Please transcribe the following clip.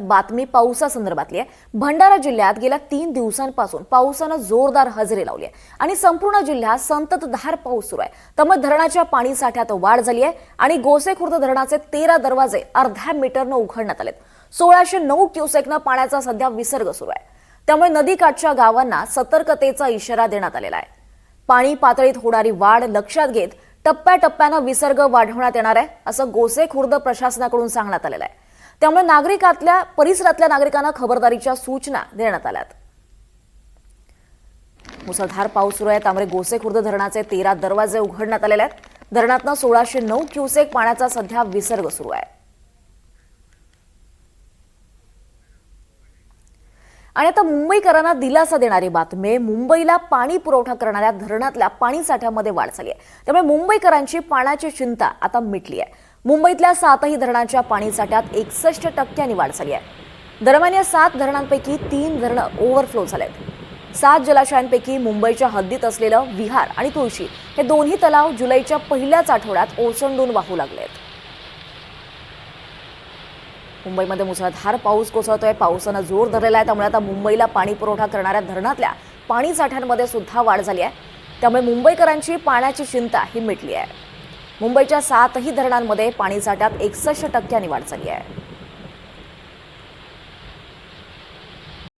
बातमी पावसासंदर्भातली आहे। भंडारा जिल्ह्यात गेल्या 3 दिवसांपासून पावसानं जोरदार हजेरी लावली आहे आणि संपूर्ण जिल्ह्यात संततधार पाऊस सुरू आहे। त्यामुळे धरणाच्या पाणी साठ्यात वाढ झाली आहे आणि गोसेखुर्द धरणाचे 13 दरवाजे अर्ध्या मीटरनं उघडण्यात आलेत। 1609 क्युसेकनं पाण्याचा सध्या विसर्ग सुरू आहे। त्यामुळे नदीकाठच्या गावांना सतर्कतेचा इशारा देण्यात आलेला आहे। पाणी पातळीत होणारी वाढ लक्षात घेत टप्प्याटप्प्यानं विसर्ग वाढवण्यात येणार आहे, असं गोसेखुर्द प्रशासनाकडून सांगण्यात आलेलं आहे। त्यामुळे परिसरातल्या नागरिकांना खबरदारीच्या सूचना देण्यात आल्यात। मुसळधार पाऊस सुरू आहे, त्यामुळे गोसेखुर्द धरणाचे 13 दरवाजे उघडण्यात आलेले आहेत। धरणातनं 1609 क्युसेक पाण्याचा सध्या विसर्ग सुरू आहे। आणि आता मुंबईकरांना दिलासा देणारी बातमी, मुंबईला पाणी पुरवठा करणाऱ्या धरणातल्या पाणी साठ्यामध्ये वाढ झाली आहे। त्यामुळे मुंबईकरांची पाण्याची चिंता आता मिटली आहे। मुंबईतल्या 7ही धरणांच्या पाणी साठ्यात 61% वाढ झाली आहे। दरम्यान या 7 धरणांपैकी 3 धरणं ओव्हरफ्लो झालेत। 7 जलाशयांपैकी मुंबईच्या हद्दीत असलेलं विहार आणि तुळशी हे दोन्ही तलाव जुलैच्या पहिल्याच आठवड्यात ओसंडून वाहू लागलेत। मुंबईमध्ये मुसळधार पाऊस कोसळतोय, पावसानं जोर धरलेला आहे। त्यामुळे आता मुंबईला पाणी पुरवठा करणाऱ्या धरणातल्या पाणी साठ्यांमध्ये सुद्धा वाढ झाली आहे। त्यामुळे मुंबईकरांची पाण्याची चिंता ही मिटली आहे। मुंबईच्या 7ही धरणांमध्ये पाणी साठ्यात 61% वाढ झाली आहे।